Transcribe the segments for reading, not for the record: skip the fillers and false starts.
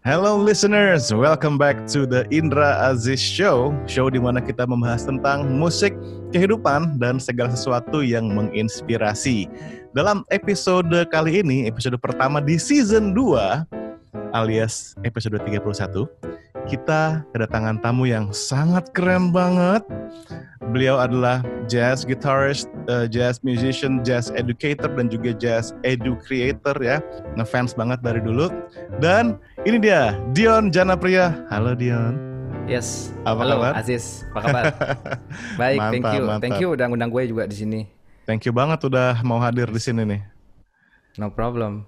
Hello listeners, welcome back to the Indra Aziz Show. Show di mana kita membahas tentang musik, kehidupan, dan segala sesuatu yang menginspirasi. Dalam episode kali ini, episode pertama di season 2, alias episode 31, kita kedatangan tamu yang sangat keren banget. Beliau adalah jazz guitarist, jazz musician, jazz educator, dan juga jazz edu creator ya. Ngefans banget dari dulu. Dan ini dia, Dion Janapriya. Halo Dion. Yes. Apa Halo kabar? Aziz, apa kabar? Baik, Mantap, thank you. mantap. Thank you udah ngundang gue juga di sini. Thank you banget udah mau hadir di sini nih. No problem.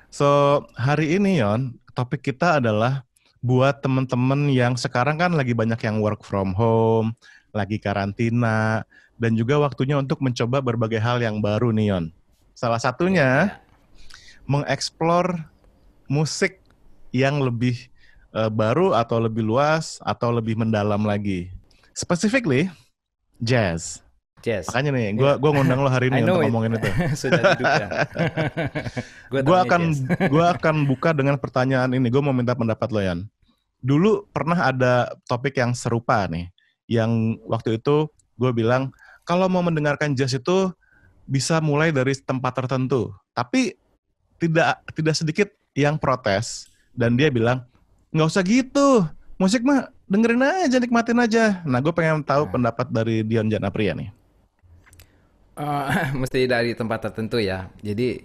So, hari ini Yon, topik kita adalah buat temen-temen yang sekarang kan lagi banyak yang work from home, lagi karantina, dan juga waktunya untuk mencoba berbagai hal yang baru nih Yon. Salah satunya mengeksplor musik yang lebih baru atau lebih luas atau lebih mendalam lagi. Specifically, jazz. Jazz. Makanya nih, gue ngundang lo hari ini untuk ngomongin itu. Sudah diduga. Gue akan buka dengan pertanyaan ini. Gue mau minta pendapat lo Yan. Dulu pernah ada topik yang serupa nih, yang waktu itu gue bilang kalau mau mendengarkan jazz itu bisa mulai dari tempat tertentu. Tapi tidak sedikit yang protes dan dia bilang nggak usah gitu, musik mah dengerin aja, nikmatin aja. Nah, gue pengen tahu pendapat dari Dion Janapriya nih. Mesti dari tempat tertentu ya. Jadi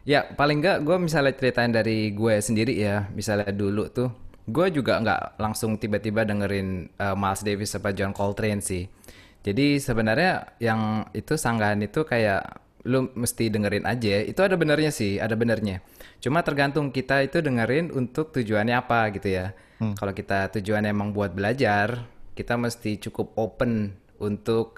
ya paling nggak gue misalnya ceritain dari gue sendiri ya. Misalnya dulu tuh gue juga nggak langsung tiba-tiba dengerin Miles Davis apa John Coltrane sih. Jadi sebenarnya yang itu sanggahan itu kayak lu mesti dengerin aja. Itu ada benernya sih, ada benernya. Cuma tergantung kita itu dengerin untuk tujuannya apa gitu ya. Kalau kita tujuannya emang buat belajar, kita mesti cukup open untuk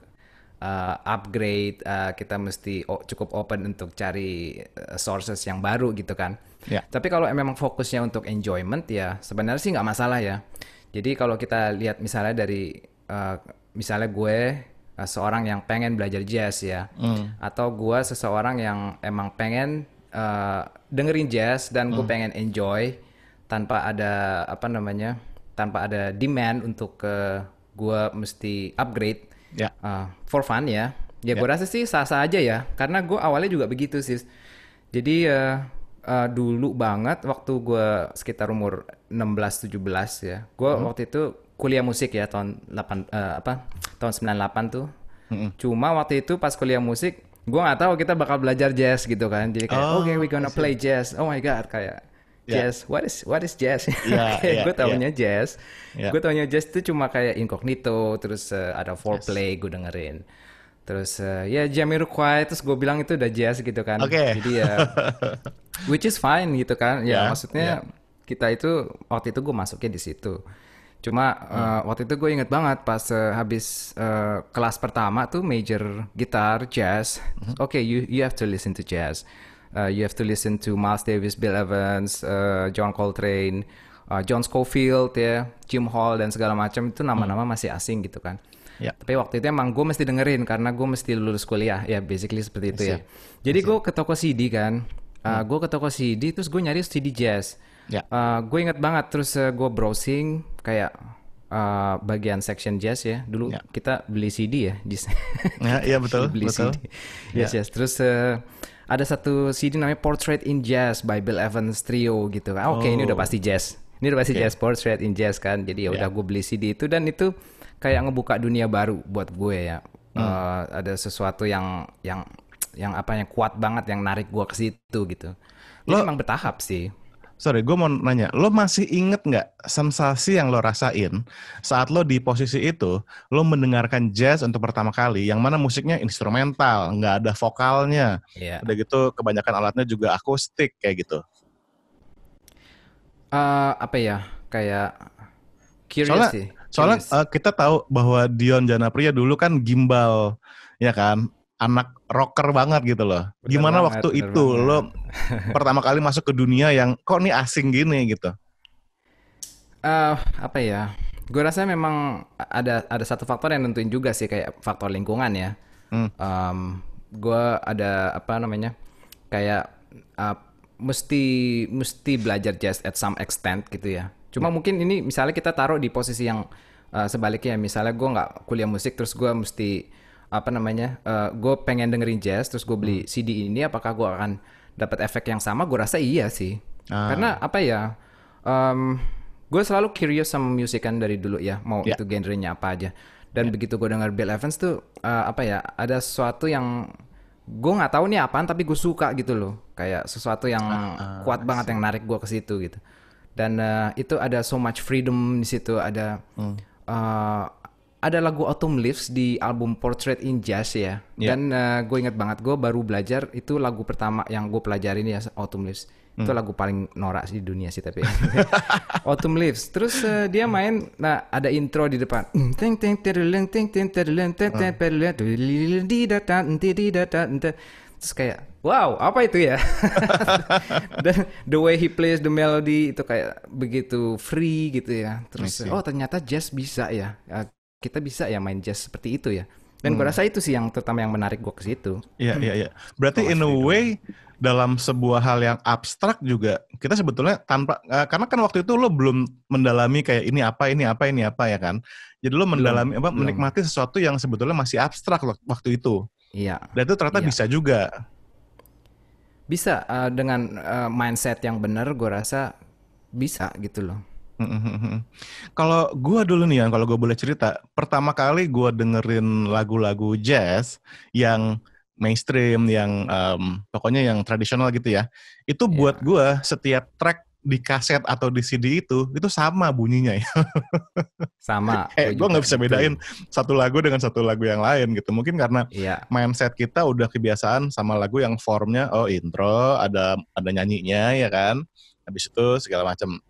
upgrade, kita mesti cukup open untuk cari sources yang baru gitu kan. Ya. Tapi kalau memang fokusnya untuk enjoyment ya sebenarnya sih nggak masalah ya. Jadi kalau kita lihat misalnya dari misalnya gue seorang yang pengen belajar jazz ya, atau gue seseorang yang emang pengen dengerin jazz dan gue pengen enjoy tanpa ada tanpa ada demand untuk gue mesti upgrade. Ya. For fun ya. Ya gue rasa sih sah-sah aja ya. Karena gue awalnya juga begitu sih. Jadi dulu banget waktu gue sekitar umur 16-17 ya. Gue waktu itu kuliah musik ya tahun 98 tuh. Cuma waktu itu pas kuliah musik gue nggak tahu kita bakal belajar jazz gitu kan. Jadi kayak okay, we gonna play jazz. Oh my god, kayak jazz, what is jazz? Gue taunya jazz. Gue taunya jazz itu cuma kayak incognito, terus ada foreplay gue dengerin. Terus ya Jamiroquai, terus gue bilang itu udah jazz gitu kan. Jadi ya, which is fine gitu kan. Ya maksudnya kita itu waktu itu gue masuknya di situ. Cuma waktu itu gue inget banget pas habis kelas pertama tuh major gitar jazz. Okay, you have to listen to jazz. You have to listen to Miles Davis, Bill Evans, John Coltrane, John Scofield ya, Jim Hall dan segala macam itu nama-nama masih asing gitu kan. Tapi waktu itu emang gue mesti dengerin karena gue mesti lulus kuliah ya, basically seperti itu ya. Jadi gue ke toko CD kan, gue ke toko CD terus gue nyari CD jazz. Gue inget banget terus gue browsing kayak bagian section jazz ya. Dulu kita beli CD ya di Iya betul, beli betul. CD. Yes. Terus ada satu CD namanya Portrait in Jazz by Bill Evans Trio gitu kan. Oke, ini udah pasti jazz. Ini udah pasti jazz, Portrait in Jazz kan. Jadi ya udah gue beli CD itu dan itu kayak ngebuka dunia baru buat gue ya. Ada sesuatu yang kuat banget yang narik gue ke situ gitu. Jadi emang bertahap sih. Sorry, gue mau nanya, lo masih inget nggak sensasi yang lo rasain saat lo di posisi itu, lo mendengarkan jazz untuk pertama kali, yang mana musiknya instrumental, nggak ada vokalnya, udah gitu kebanyakan alatnya juga akustik kayak gitu. Kayak curious sih. Soalnya kita tahu bahwa Dion Janapriya dulu kan gimbal, ya kan? Anak rocker banget gitu loh. Gimana waktu itu lo pertama kali masuk ke dunia yang kok nih asing gini gitu? Gue rasa memang ada satu faktor yang nentuin juga sih, kayak faktor lingkungan ya. Gue ada kayak mesti belajar jazz at some extent gitu ya. Cuma mungkin ini misalnya kita taruh di posisi yang sebaliknya, misalnya gue nggak kuliah musik terus gue mesti gue pengen dengerin jazz terus gue beli CD ini, apakah gue akan dapat efek yang sama? Gue rasa iya sih. Karena gue selalu curious sama musik kan dari dulu ya, mau itu genrenya apa aja. Dan begitu gue denger Bill Evans tuh ada sesuatu yang gue nggak tahu nih apaan tapi gue suka gitu loh, kayak sesuatu yang kuat banget yang narik gue ke situ gitu. Dan itu ada so much freedom di situ, ada lagu Autumn Leaves di album Portrait in Jazz ya. Dan gue inget banget gue baru belajar itu lagu pertama yang gue pelajarin ya, Autumn Leaves. Itu lagu paling norak sih di dunia sih tapi Autumn Leaves. Terus dia main, ada intro di depan. Terus kayak wow, apa itu ya? Dan the way he plays the melody itu kayak begitu free gitu ya. Terus ternyata jazz bisa ya. Kita bisa ya main jazz seperti itu ya. Dan gue rasa itu sih yang terutama yang menarik gue ke situ. Iya. Berarti in a way dalam sebuah hal yang abstrak juga kita sebetulnya tanpa karena kan waktu itu lo belum mendalami kayak ini apa ya kan. Jadi lo mendalami menikmati sesuatu yang sebetulnya masih abstrak waktu itu. Iya. Dan itu ternyata bisa juga. Bisa dengan mindset yang benar, gue rasa bisa gitu loh. Kalau gue dulu nih kalau gue boleh cerita, pertama kali gue dengerin lagu-lagu jazz yang mainstream, yang pokoknya yang tradisional gitu ya, itu buat gue setiap track di kaset atau di CD itu sama bunyinya ya. Sama. Gue nggak bisa bedain satu lagu dengan satu lagu yang lain gitu. Mungkin karena mindset kita udah kebiasaan sama lagu yang formnya intro, ada nyanyinya ya kan, habis itu segala macam.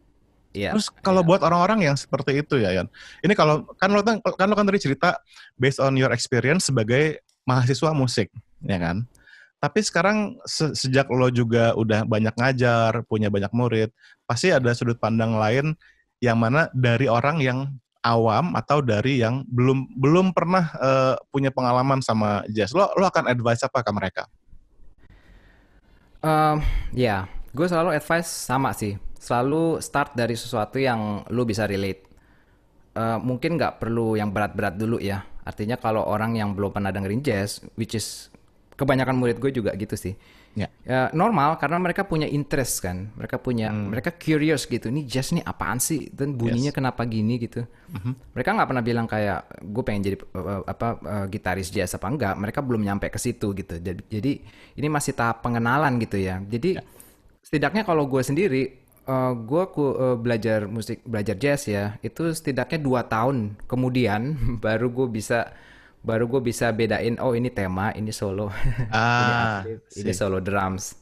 Terus kalau buat orang-orang yang seperti itu ya Yan, ini kalau kan lo tadi cerita based on your experience sebagai mahasiswa musik, ya kan? Tapi sekarang sejak lo juga udah banyak ngajar, punya banyak murid, pasti ada sudut pandang lain yang mana dari orang yang awam atau dari yang belum pernah punya pengalaman sama jazz. Lo akan advice apa ke mereka? Gue selalu advice sama sih. Selalu start dari sesuatu yang lu bisa relate. Mungkin nggak perlu yang berat-berat dulu ya. Artinya kalau orang yang belum pernah dengerin jazz, which is kebanyakan murid gue juga gitu sih. Normal karena mereka punya interest kan. Mereka curious gitu. Ini jazz nih apaan sih? Dan bunyinya kenapa gini gitu. Mereka nggak pernah bilang kayak gue pengen jadi gitaris jazz apa enggak. Mereka belum nyampe ke situ gitu. Jadi ini masih tahap pengenalan gitu ya. Jadi setidaknya kalau gue sendiri gue belajar jazz ya, itu setidaknya 2 tahun kemudian baru gue bisa bedain ini tema, ini solo, ini solo drums.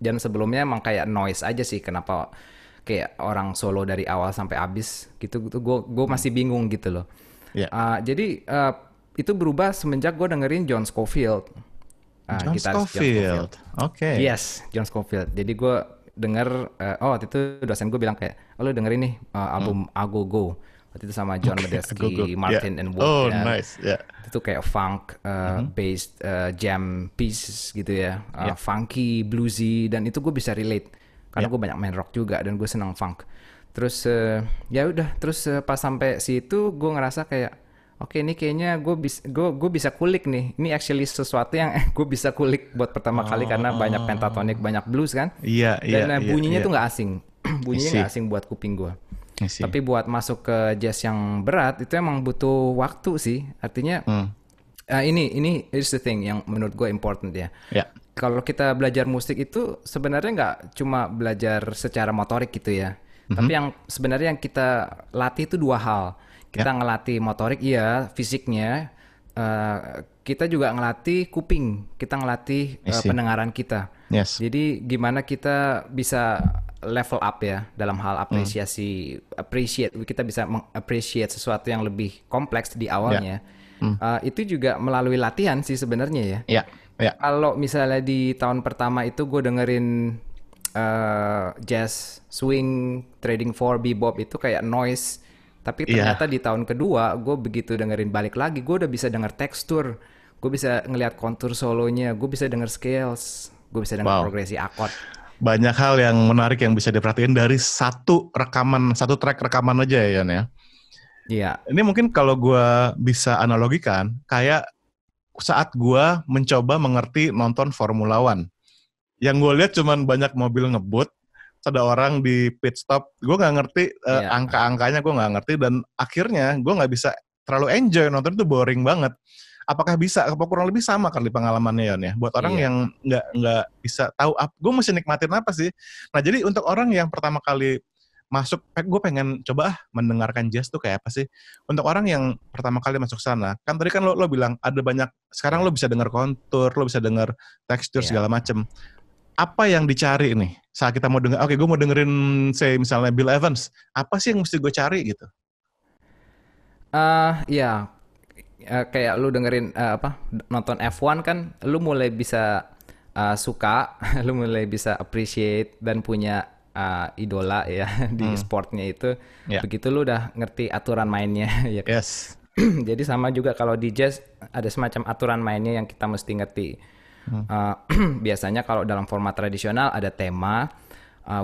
Dan sebelumnya emang kayak noise aja sih, kenapa kayak orang solo dari awal sampai habis gitu gue masih bingung gitu loh. Jadi itu berubah semenjak gue dengerin John Scofield. John Scofield. Oke. Yes, John Scofield. Jadi gue denger, waktu itu dosen gue bilang kayak, lo dengerin nih album Ago-Go. Waktu itu sama John Medeski, Martin and Wood. Nice. Itu kayak funk based jam pieces gitu ya. Funky, bluesy, dan itu gue bisa relate. Karena gue banyak main rock juga dan gue senang funk. Terus pas sampai situ gue ngerasa kayak, oke, ini kayaknya gue bisa kulik nih. Ini actually sesuatu yang gue bisa kulik buat pertama kali karena banyak pentatonik, banyak blues kan. Dan bunyinya tuh nggak asing. Bunyinya nggak asing buat kuping gue. Tapi buat masuk ke jazz yang berat itu emang butuh waktu sih. Artinya ini is the thing yang menurut gue important ya. Kalau kita belajar musik itu sebenarnya nggak cuma belajar secara motorik gitu ya. Tapi yang sebenarnya yang kita latih itu 2 hal. Kita ngelatih motorik, fisiknya. Kita juga ngelatih kuping. Kita ngelatih pendengaran kita. Jadi gimana kita bisa level up ya dalam hal kita bisa meng-appreciate sesuatu yang lebih kompleks di awalnya. Itu juga melalui latihan sih sebenarnya ya. Kalau misalnya di tahun pertama itu gue dengerin jazz, swing, trading 4, bebop itu kayak noise. Tapi ternyata di tahun kedua, gue begitu dengerin balik lagi, gue udah bisa denger tekstur, gue bisa ngelihat kontur solonya, gue bisa denger scales, gue bisa denger progresi akord. banyak hal yang menarik yang bisa diperhatiin dari satu track rekaman aja ya, Yan ya. Iya. Ini mungkin kalau gue bisa analogikan, kayak saat gue mencoba mengerti nonton Formula One. Yang gue lihat cuman banyak mobil ngebut, ada orang di pit stop, gue nggak ngerti angka-angkanya, gue nggak ngerti, dan akhirnya gue nggak bisa terlalu enjoy nonton, itu boring banget. Apakah bisa? Apa kurang lebih sama kali pengalamannya Yon ya? Buat orang yang nggak bisa tahu, gue mesti nikmatin apa sih? Nah jadi untuk orang yang pertama kali masuk, gue pengen coba mendengarkan jazz tuh kayak apa sih? Untuk orang yang pertama kali masuk sana, kan tadi kan lo bilang ada banyak, sekarang lo bisa dengar kontur, lo bisa dengar tekstur segala macem. Apa yang dicari nih saat kita mau denger? Oke, gue mau dengerin misalnya Bill Evans. Apa sih yang mesti gue cari gitu? Kayak lu dengerin nonton F1 kan, lu mulai bisa suka, lu mulai bisa appreciate dan punya idola ya di sportnya itu. Begitu lu udah ngerti aturan mainnya ya. Yes. Jadi sama juga kalau di jazz ada semacam aturan mainnya yang kita mesti ngerti. Biasanya kalau dalam format tradisional ada tema,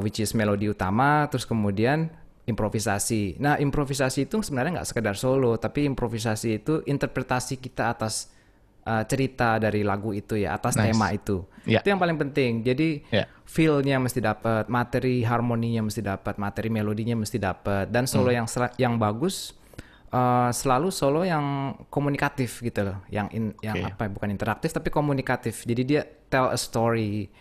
which is melodi utama, terus kemudian improvisasi. Nah, improvisasi itu sebenarnya nggak sekedar solo, tapi improvisasi itu interpretasi kita atas cerita dari lagu itu ya, atas tema itu. Itu yang paling penting. Jadi feel-nya mesti dapat, materi harmoninya mesti dapat, materi melodinya mesti dapat, dan solo yang bagus selalu solo yang komunikatif gitu loh, yang bukan interaktif tapi komunikatif. Jadi dia tell a story,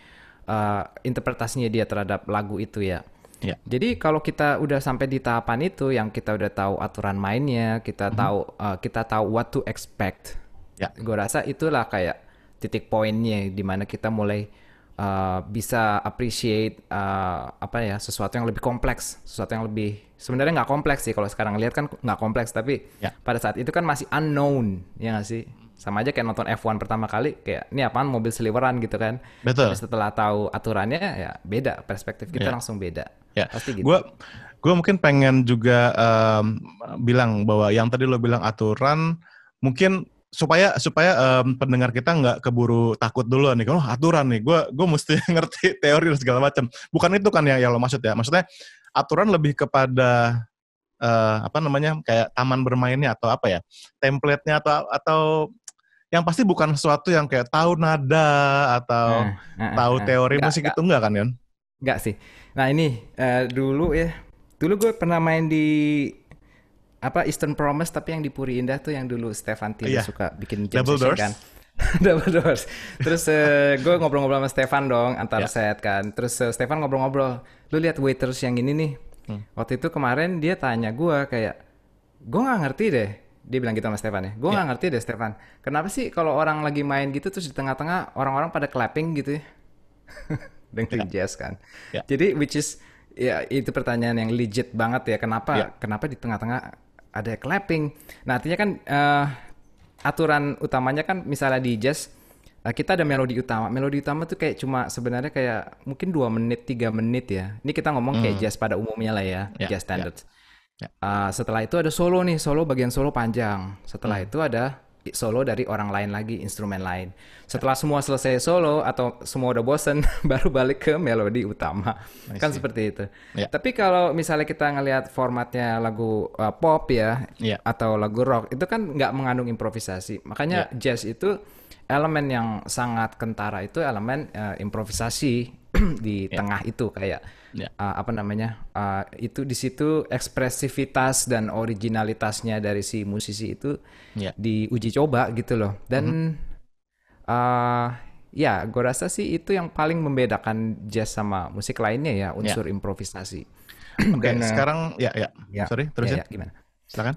interpretasinya dia terhadap lagu itu ya. Jadi kalau kita udah sampai di tahapan itu, yang kita udah tahu aturan mainnya, kita tahu what to expect. Gue rasa itulah kayak titik poinnya di mana kita mulai bisa appreciate sesuatu yang lebih kompleks, sesuatu yang lebih sebenarnya nggak kompleks sih kalau sekarang lihat kan nggak kompleks, tapi pada saat itu kan masih unknown ya nggak sih? Sama aja kayak nonton F1 pertama kali, kayak ini apaan mobil seliweran gitu kan. Betul. Tapi setelah tahu aturannya ya beda, perspektif kita langsung beda. Pasti gitu. Gue mungkin pengen juga bilang bahwa yang tadi lo bilang aturan, mungkin supaya pendengar kita nggak keburu takut dulu nih, kalau aturan nih, gue mesti ngerti teori dan segala macam. Bukan itu kan yang lo maksud ya? Maksudnya aturan lebih kepada kayak taman bermainnya atau apa ya, template-nya atau yang pasti bukan sesuatu yang kayak tahu nada atau tahu teori musik itu enggak kan Yon? Enggak sih. Nah ini dulu gue pernah main di Eastern Promise, tapi yang di Puri Indah tuh yang dulu Stefan Tilo suka bikin jam session kan. Double Doors. Terus gue ngobrol-ngobrol sama Stefan dong antar set kan. Terus Stefan ngobrol-ngobrol, lu lihat waiters yang ini nih. Waktu itu kemarin dia tanya gue kayak, gue nggak ngerti deh. Dia bilang gitu sama Stefan ya. Gue nggak ngerti deh Stefan. Kenapa sih kalau orang lagi main gitu terus di tengah-tengah orang-orang pada clapping gitu ya? Dengerin jazz kan. Jadi which is ya itu pertanyaan yang legit banget ya. Kenapa di tengah-tengah ada clapping? Nah artinya kan aturan utamanya kan misalnya di jazz kita ada melodi utama. Melodi utama tuh kayak cuma sebenarnya kayak mungkin 2 menit, 3 menit ya. Ini kita ngomong kayak jazz pada umumnya lah ya, jazz standards. Setelah itu ada solo nih, bagian solo panjang. Setelah itu ada solo dari orang lain lagi, instrumen lain. Setelah semua selesai solo atau semua udah bosen, baru balik ke melodi utama. Kan seperti itu. Tapi kalau misalnya kita ngelihat formatnya lagu pop ya, atau lagu rock, itu kan nggak mengandung improvisasi. Makanya jazz itu elemen yang sangat kentara, itu elemen improvisasi di tengah itu kayak itu di situ ekspresivitas dan originalitasnya dari si musisi itu diuji coba gitu loh. Dan gue rasa sih itu yang paling membedakan jazz sama musik lainnya ya, unsur improvisasi. Dan sekarang sorry terusin. Gimana? Silakan.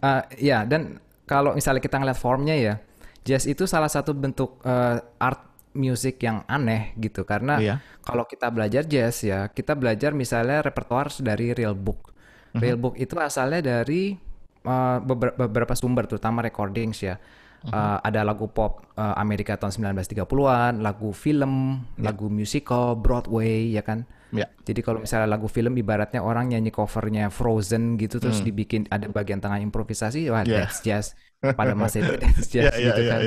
Dan kalau misalnya kita ngeliat formnya ya, jazz itu salah satu bentuk art music yang aneh gitu, karena kalau kita belajar jazz ya, kita belajar misalnya repertoire dari real book. Real book itu asalnya dari beberapa sumber, terutama recordings ya. Ada lagu pop Amerika tahun 1930-an, lagu film, lagu musical, Broadway ya kan. Jadi kalau misalnya lagu film ibaratnya orang nyanyi covernya Frozen gitu, terus dibikin ada bagian tengah improvisasi, wah that's jazz. Pada masa itu that's jazz gitu kan.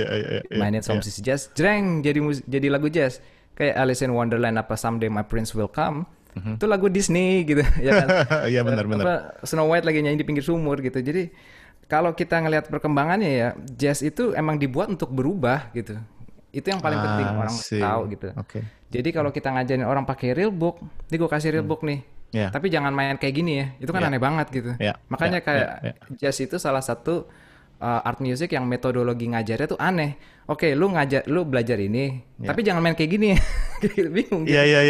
Mainin sama musisi jazz, jreng jadi lagu jazz. kayak Alice in Wonderland apa Someday My Prince Will Come, itu lagu Disney gitu, ya kan? Iya benar-benar. Apa Snow White lagi nyanyi di pinggir sumur gitu. Jadi kalau kita ngelihat perkembangannya ya, jazz itu emang dibuat untuk berubah gitu. Itu yang paling penting orang tahu gitu. Okay. Jadi kalau kita ngajarin orang pakai real book, nih gue kasih real book nih. Yeah. Tapi jangan main kayak gini ya. Itu kan aneh banget gitu. Makanya kayak jazz itu salah satu art music yang metodologi ngajarnya tuh aneh. Oke, lu belajar ini, tapi jangan main kayak gini. Bingung. Iya.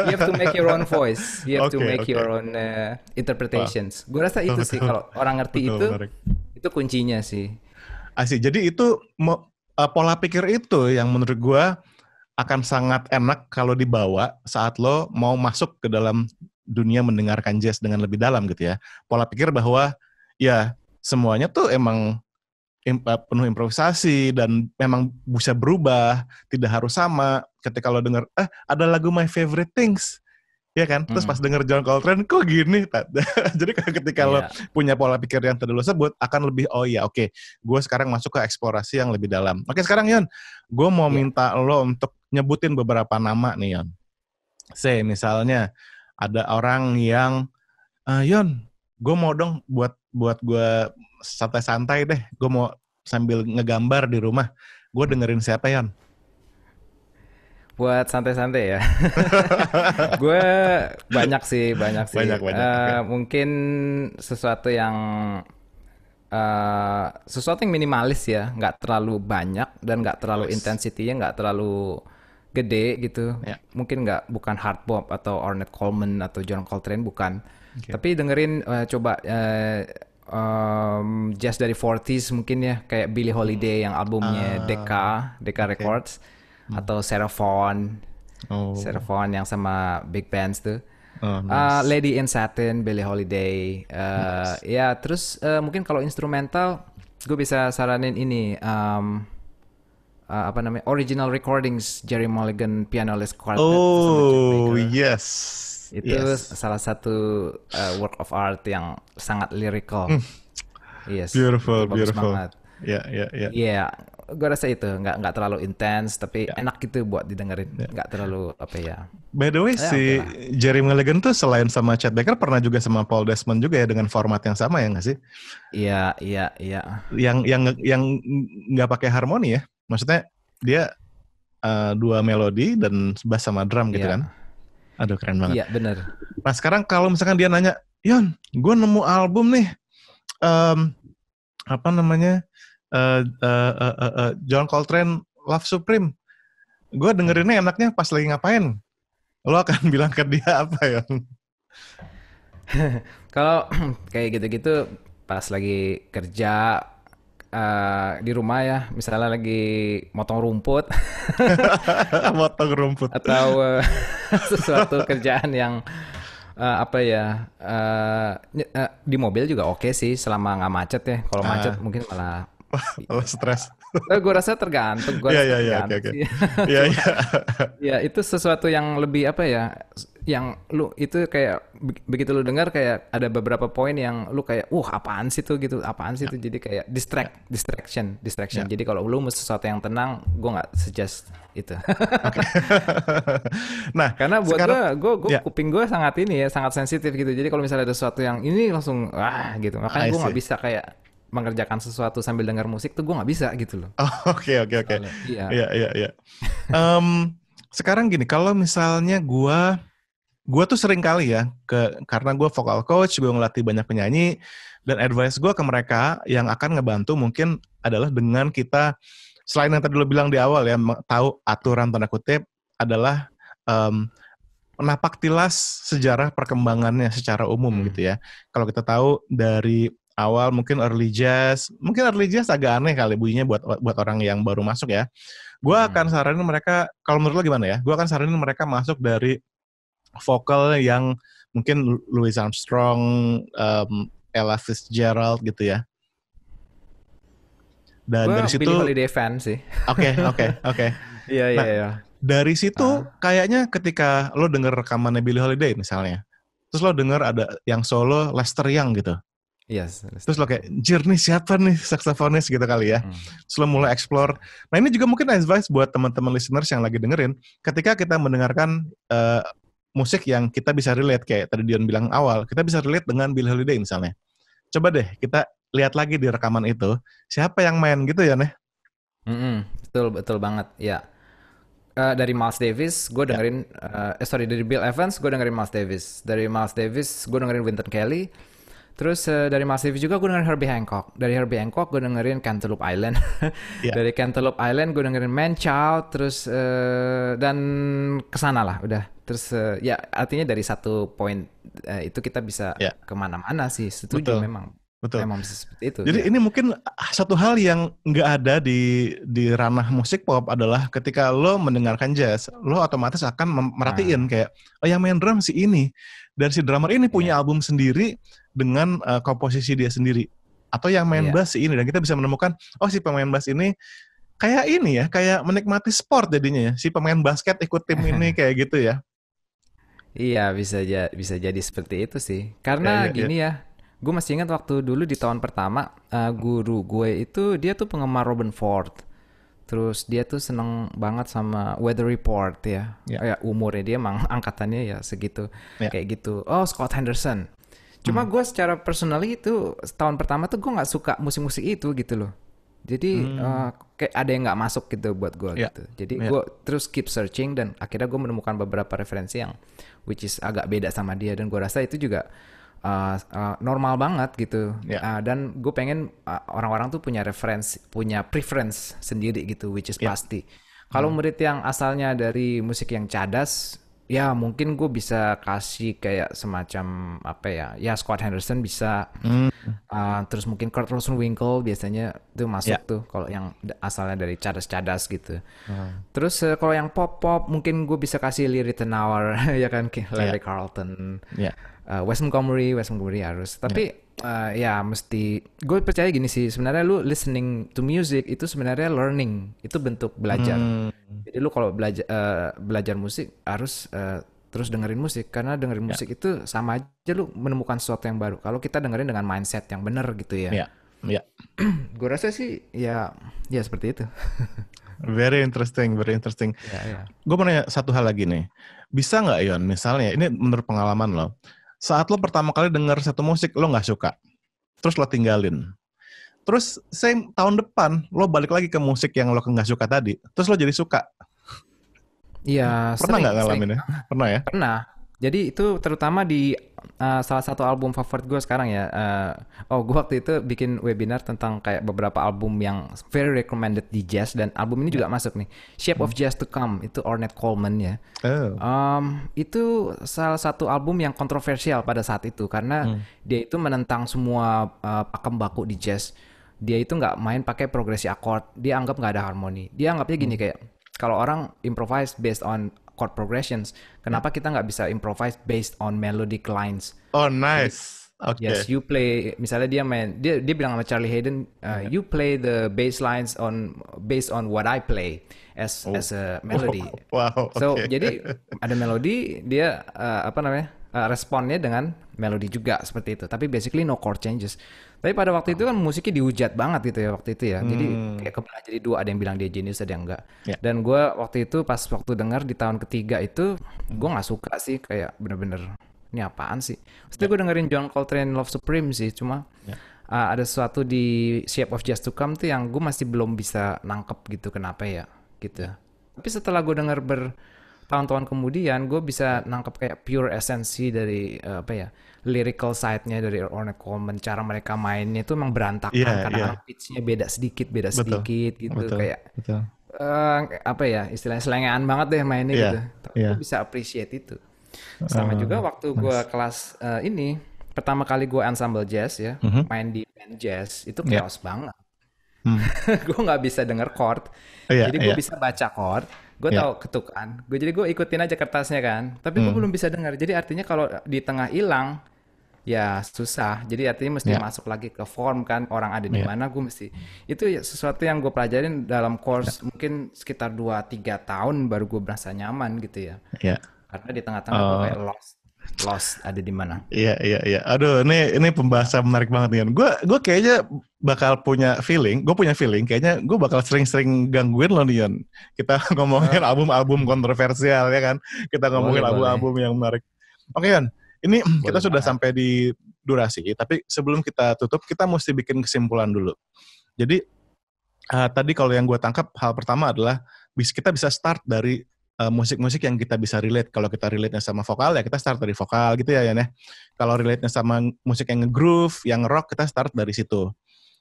You have to make your own voice. You have to make your own interpretations. Gue rasa itu sih kalau orang ngerti itu kuncinya sih. Asik. Jadi itu pola pikir itu yang menurut gue akan sangat enak kalau dibawa saat lo mau masuk ke dalam dunia mendengarkan jazz dengan lebih dalam gitu ya. Pola pikir bahwa ya semuanya tuh emang penuh improvisasi dan memang bisa berubah, tidak harus sama. Ketika lo denger, ada lagu My Favorite Things, ya kan? Terus pas denger John Coltrane, kok gini? Jadi ketika lo punya pola pikir yang tadi lo sebut, akan lebih, gue sekarang masuk ke eksplorasi yang lebih dalam. Oke, sekarang Yon, gue mau minta lo untuk nyebutin beberapa nama nih Yon. Misalnya, ada orang yang, Yon, gue mau dong buat gue santai-santai deh, gue mau sambil ngegambar di rumah, gue dengerin siapa Yon? Buat santai-santai ya. Gue banyak sih. Banyak. Mungkin sesuatu yang minimalis ya, nggak terlalu banyak dan nggak terlalu intensity-nya nggak terlalu gede gitu. Mungkin bukan hard bop atau Ornette Coleman atau John Coltrane, bukan. Tapi dengerin coba jazz dari 40s mungkin ya, kayak Billie Holiday yang albumnya Decca Records, atau Seraphon yang sama big bands tuh. Nice. Lady in Satin, Billie Holiday. Nice. Ya terus mungkin kalau instrumental gue bisa saranin ini original recordings Jerry Mulligan Pianoless Quartet. Yes. Itu salah satu work of art yang sangat lyrical. Yes. Beautiful. Banget. Iya. Gue rasa itu nggak terlalu intens, tapi enak gitu buat didengerin. Nggak terlalu By the way, Jerry Mulligan tuh selain sama Chet Baker pernah juga sama Paul Desmond juga ya, dengan format yang sama ya nggak sih? Iya. Yang nggak pakai harmoni ya? Maksudnya dia 2 melodi dan bass sama drum gitu kan? Aduh keren banget. Iya benar. Nah sekarang kalau misalkan dia nanya, Yon, gue nemu album nih, John Coltrane Love Supreme, gue dengerinnya enaknya pas lagi ngapain? Lo akan bilang ke dia apa ya? Kalau kayak gitu-gitu pas lagi kerja di rumah ya, misalnya lagi motong rumput atau sesuatu kerjaan yang di mobil juga oke sih selama nggak macet ya. Kalau macet mungkin malah stres. Gue rasa tergantung. Ya itu sesuatu yang lebih yang lu itu kayak begitu lu dengar kayak ada beberapa poin yang lu kayak apaan sih tuh jadi kayak distraction. Jadi kalau lu mau sesuatu yang tenang, gue nggak suggest itu. Nah karena buat gue kuping gue sangat sensitif gitu, jadi kalau misalnya ada sesuatu yang ini langsung gitu, makanya gue nggak bisa kayak mengerjakan sesuatu sambil dengar musik tuh, gue nggak bisa gitu loh. Oke. Iya. Sekarang gini, kalau misalnya gue tuh sering kali ya, karena gue vocal coach, gue ngelatih banyak penyanyi, dan advice gue ke mereka yang akan ngebantu mungkin adalah dengan kita, selain yang tadi lo bilang di awal ya, tahu aturan tanda kutip, adalah napak tilas sejarah perkembangannya secara umum gitu ya. Kalau kita tahu dari awal mungkin early jazz agak aneh kali bunyinya buat orang yang baru masuk ya. Gue akan saranin mereka, kalau menurut lo gimana ya? Gue akan saranin mereka masuk dari vokal yang mungkin Louis Armstrong, Ella Fitzgerald gitu ya. Dan dari situ Billie Holiday fan sih. Oke. Iya. Dari situ kayaknya ketika lo denger rekamannya Billie Holiday misalnya, terus lo denger ada yang solo Lester Young gitu, Yes. Terus lo kayak, nih siapa nih saksofonis gitu kali ya. Terus lo mulai explore. Nah ini juga mungkin advice buat teman-teman listeners yang lagi dengerin. Ketika kita mendengarkan musik yang kita bisa relate, kayak tadi Dion bilang awal, kita bisa relate dengan Billie Holiday misalnya. Coba deh kita lihat lagi di rekaman itu, siapa yang main gitu ya, Neh? Betul banget, ya. Dari Miles Davis, gue dengerin, dari Bill Evans, gue dengerin Miles Davis. Dari Miles Davis, gue dengerin Wynton Kelly. Terus dari Miles Davis juga gue dengerin Herbie Hancock. Dari Herbie Hancock gue dengerin Cantaloupe Island. Yeah. Dari Cantaloupe Island gue dengerin Man Child. Terus dan kesana lah udah. Terus ya artinya dari satu poin itu kita bisa kemana-mana sih. Setuju. Betul. Memang. Betul. Memang bisa seperti itu. Jadi ini mungkin satu hal yang nggak ada di ranah musik pop adalah ketika lo mendengarkan jazz, lo otomatis akan merhatiin kayak, oh yang main drum si ini, dan si drummer ini punya album sendiri dengan komposisi dia sendiri, atau yang main bass si ini, dan kita bisa menemukan, oh si pemain bass ini kayak ini ya, kayak menikmati sport jadinya ya, si pemain basket ikut tim ini kayak gitu ya. Iya bisa jadi seperti itu sih, karena gini ya. Gue masih ingat waktu dulu di tahun pertama, guru gue itu dia tuh penggemar Robin Ford. Terus dia tuh seneng banget sama Weather Report ya. Ya umurnya dia emang angkatannya ya segitu. Kayak gitu. Oh, Scott Henderson. Cuma gue secara personally itu tahun pertama tuh gue gak suka musik-musik itu gitu loh. Jadi kayak ada yang gak masuk gitu buat gue gitu. Jadi gue terus keep searching dan akhirnya gue menemukan beberapa referensi yang which is agak beda sama dia. Dan gue rasa itu juga normal banget gitu, dan gue pengen orang-orang tuh punya preference sendiri gitu, which is pasti. Kalau murid yang asalnya dari musik yang cadas, ya mungkin gue bisa kasih kayak semacam apa ya Scott Henderson bisa, terus mungkin Kurt Rosenwinkel biasanya tuh masuk tuh kalau yang asalnya dari cadas-cadas gitu. Terus kalau yang pop mungkin gue bisa kasih Lee Ritenour ya kan, Larry Carlton. Wes Montgomery harus. Tapi ya mesti, gue percaya gini sih, sebenarnya lu listening to music itu sebenarnya learning, itu bentuk belajar. Jadi lu kalau belajar musik harus terus dengerin musik, karena dengerin musik itu sama aja lu menemukan sesuatu yang baru. Kalau kita dengerin dengan mindset yang benar gitu ya. Gue rasa sih ya seperti itu. Very interesting. Gue mau nanya satu hal lagi nih. Bisa nggak Yon, misalnya ini menurut pengalaman lo, saat lo pertama kali denger satu musik lo nggak suka, terus lo tinggalin, terus tahun depan lo balik lagi ke musik yang lo nggak suka tadi, terus lo jadi suka. Iya. Pernah nggak ngalamin ya? Pernah ya? Pernah. Jadi itu terutama di salah satu album favorit gue sekarang ya. Gue waktu itu bikin webinar tentang kayak beberapa album yang very recommended di jazz, dan album ini juga masuk nih. Shape of Jazz to Come, itu Ornette Coleman ya. Itu salah satu album yang kontroversial pada saat itu karena dia itu menentang semua pakem baku di jazz. Dia itu nggak main pakai progresi chord. Dia anggap nggak ada harmoni. Dia anggapnya gini kayak, kalau orang improvise based on chord progressions, kenapa kita nggak bisa improvise based on melodic lines? Oh, nice. Okay. Yes, you play, misalnya dia bilang sama Charlie Hayden, you play the bass lines based on what I play as a melody. Wow. So jadi ada melodi, dia responnya dengan melodi juga seperti itu. Tapi basically no chord changes. Tapi pada waktu itu kan musiknya dihujat banget gitu ya waktu itu ya. Jadi kayak kebelah jadi dua, ada yang bilang dia genius, ada yang enggak. Dan gue waktu itu pas waktu dengar di tahun ketiga itu, gue nggak suka sih, kayak bener-bener ini apaan sih. Maksudnya gue dengerin John Coltrane Love Supreme sih, cuma ada sesuatu di Shape of Jazz to Come tuh yang gue masih belum bisa nangkep gitu, kenapa ya gitu. Tapi setelah gue denger tahun-tahun kemudian, gue bisa nangkep kayak pure esensi dari lyrical side-nya dari Ornette Coleman. Cara mereka mainnya itu memang berantakan, kadang-kadang pitch-nya beda sedikit gitu. Betul, kayak betul. Istilahnya selengean banget deh mainnya gitu. Tapi gue bisa appreciate itu. Sama juga waktu gue kelas ini, pertama kali gue ensemble jazz ya, main di band jazz, itu chaos banget. Gue nggak bisa denger chord, jadi gue bisa baca chord, gue tahu ketukan, jadi gue ikutin aja kertasnya kan, tapi gue belum bisa dengar. Jadi artinya kalau di tengah hilang, ya susah. Jadi artinya mesti masuk lagi ke form kan, orang ada di mana, gue mesti. Itu sesuatu yang gue pelajarin dalam course mungkin sekitar 2-3 tahun baru gue berasa nyaman gitu ya. Karena di tengah-tengah gue kayak lost. lost ada di mana. Iya. Aduh, ini pembahasan menarik banget nih. Gue kayaknya bakal punya feeling. Gue punya feeling. Kayaknya gue bakal sering-sering gangguin lo nih, Yon. Kita ngomongin album-album kontroversial ya kan. Kita ngomongin album-album yang menarik. Oke, Yon. Ini boleh kita sudah sampai di durasi. Tapi sebelum kita tutup, kita mesti bikin kesimpulan dulu. Jadi tadi kalau yang gue tangkap, hal pertama adalah kita bisa start dari musik-musik yang kita bisa relate. Kalau kita relate-nya sama vokal, ya kita start dari vokal gitu ya, Yan ya. Kalau relate-nya sama musik yang nge-groove, yang rock, kita start dari situ.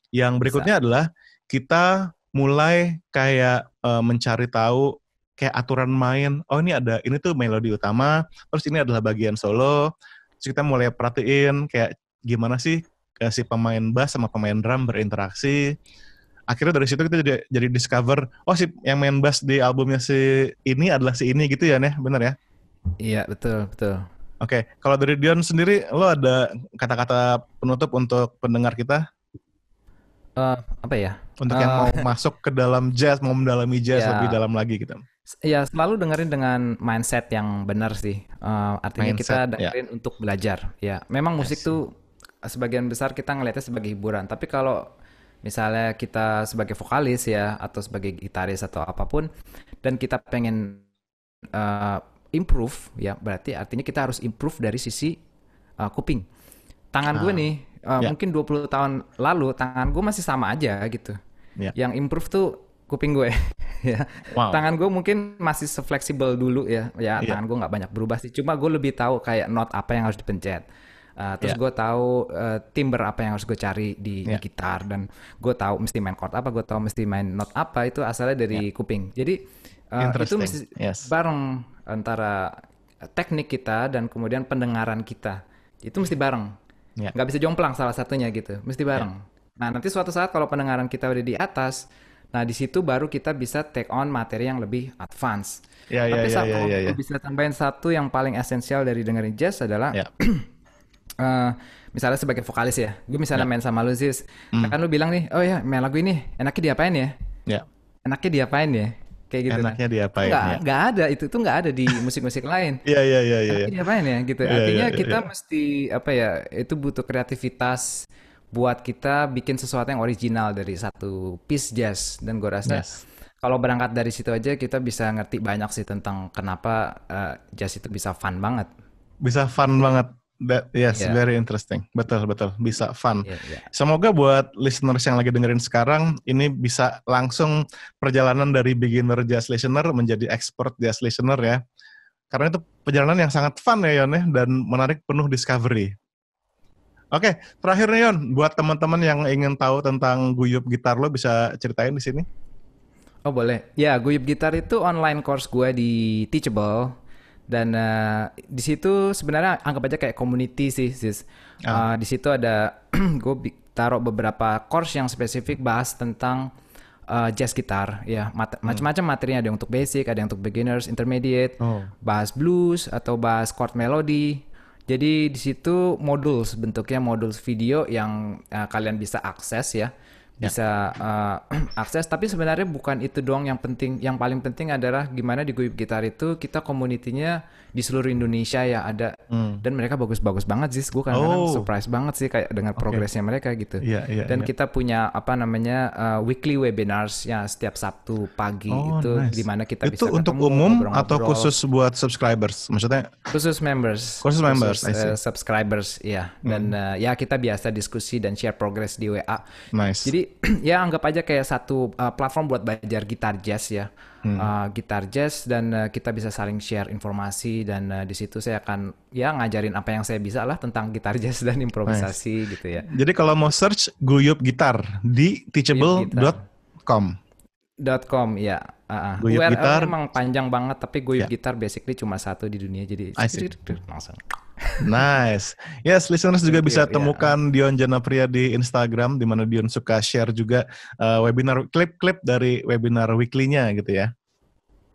Yang berikutnya adalah kita mulai kayak mencari tahu kayak aturan main. Oh ini tuh melodi utama, terus ini adalah bagian solo. Terus kita mulai perhatiin kayak gimana sih si pemain bass sama pemain drum berinteraksi. Akhirnya dari situ kita jadi discover, oh si yang main bass di albumnya si ini adalah si ini gitu ya, Nih, bener ya? Iya, betul. Oke, kalau dari Dion sendiri, lo ada kata-kata penutup untuk pendengar kita? Apa ya? Untuk yang mau masuk ke dalam jazz, mau mendalami jazz lebih dalam lagi gitu. Ya, selalu dengerin dengan mindset yang benar sih. Artinya mindset, kita dengerin untuk belajar. Ya, memang musik tuh sebagian besar kita ngelihatnya sebagai hiburan, tapi kalau misalnya kita sebagai vokalis ya, atau sebagai gitaris atau apapun, dan kita pengen improve, ya berarti artinya kita harus improve dari sisi kuping. Tangan gue nih, mungkin 20 tahun lalu, tangan gue masih sama aja gitu. Yang improve tuh kuping gue. Ya. Wow. Tangan gue mungkin masih se-fleksibel dulu ya. Tangan gue nggak banyak berubah sih. Cuma gue lebih tahu kayak note apa yang harus dipencet. Terus gue tahu timbre apa yang harus gue cari di gitar, dan gue tahu mesti main chord apa, gue tahu mesti main note apa, itu asalnya dari kuping. Jadi itu mesti bareng antara teknik kita dan kemudian pendengaran kita. Itu mesti bareng. Nggak bisa jomplang salah satunya gitu, mesti bareng. Nah nanti suatu saat kalau pendengaran kita udah di atas, nah di situ baru kita bisa take on materi yang lebih advance. Tapi gue bisa tambahin satu yang paling esensial dari dengerin jazz adalah misalnya sebagai vokalis ya, gue misalnya main sama lu Ziz, kan lu bilang nih, oh ya main lagu ini enaknya diapain ya? Enaknya diapain ya? Kayak gitu. Enaknya diapain? Nggak ada, itu tuh nggak ada di musik-musik lain. Iya. Enaknya diapain ya? Gitu. Artinya kita mesti apa ya? Itu butuh kreativitas buat kita bikin sesuatu yang original dari satu piece jazz, dan gue rasa kalau berangkat dari situ aja kita bisa ngerti banyak sih tentang kenapa jazz itu bisa fun banget. Bisa fun banget. Very interesting. Betul. Bisa fun. Semoga buat listeners yang lagi dengerin sekarang, ini bisa langsung perjalanan dari beginner jazz listener menjadi expert jazz listener ya. Karena itu perjalanan yang sangat fun ya, Yon, ya, dan menarik, penuh discovery. Oke, terakhir nih, Yon, buat teman-teman yang ingin tahu tentang Guyup Gitar, lo bisa ceritain di sini? Oh boleh. Ya, Guyup Gitar itu online course gue di Teachable. Dan di situ sebenarnya anggap aja kayak community sih, Sis. Di situ ada gue taruh beberapa course yang spesifik bahas tentang jazz gitar, ya macam-macam materinya, ada yang untuk basic, ada yang untuk beginners, intermediate, bahas blues atau bahas chord melody. Jadi di situ modules, bentuknya modules video yang kalian bisa akses ya. Bisa akses, tapi sebenarnya bukan itu doang yang penting. Yang paling penting adalah gimana di Guyup Gitar itu kita community-nya di seluruh Indonesia ya ada, dan mereka bagus-bagus banget sih. Gue kadang-kadang surprise banget sih kayak dengan progresnya mereka gitu. Dan kita punya apa namanya weekly webinars ya setiap Sabtu pagi di mana kita itu bisa ketemu. Untuk umum atau khusus buat subscribers? Maksudnya? Khusus members. Khusus members, subscribers ya. Dan ya kita biasa diskusi dan share progress di WA. Nice. Jadi ya anggap aja kayak satu platform buat belajar gitar jazz ya, gitar jazz, dan kita bisa saling share informasi, dan di situ saya akan ya ngajarin apa yang saya bisa lah tentang gitar jazz dan improvisasi gitu ya. Jadi kalau mau search Guyup Gitar di teachable.com. ya. Guyup Gitar emang panjang banget, tapi Guyup Gitar basically cuma satu di dunia, jadi langsung. Nice. Yes, listeners juga bisa temukan Dion Janapria di Instagram, di mana Dion suka share juga webinar klip-klip dari webinar weekly-nya gitu ya.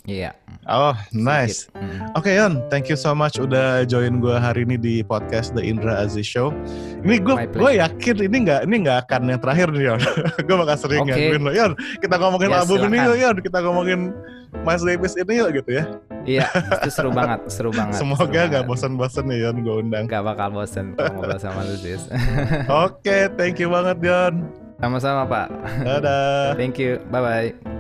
Iya. Oh, nice. Oke, Yon, thank you so much udah join gue hari ini di podcast The Indra Aziz Show. Ini gue yakin ini nggak akan yang terakhir nih, Yon. Gue bakal sering ngangguin lo, Yon. Kita ngomongin album ini yuk, Yon. Kita ngomongin Miles Davis ini yuk, gitu ya. Iya, itu seru banget. Semoga nggak bosan-bosan nih, Yon, gue undang. Gak bakal bosan kalau ngobrol sama lu, Sis. Oke, thank you banget, Yon. Sama-sama, Pak. Dadah. Thank you, bye-bye.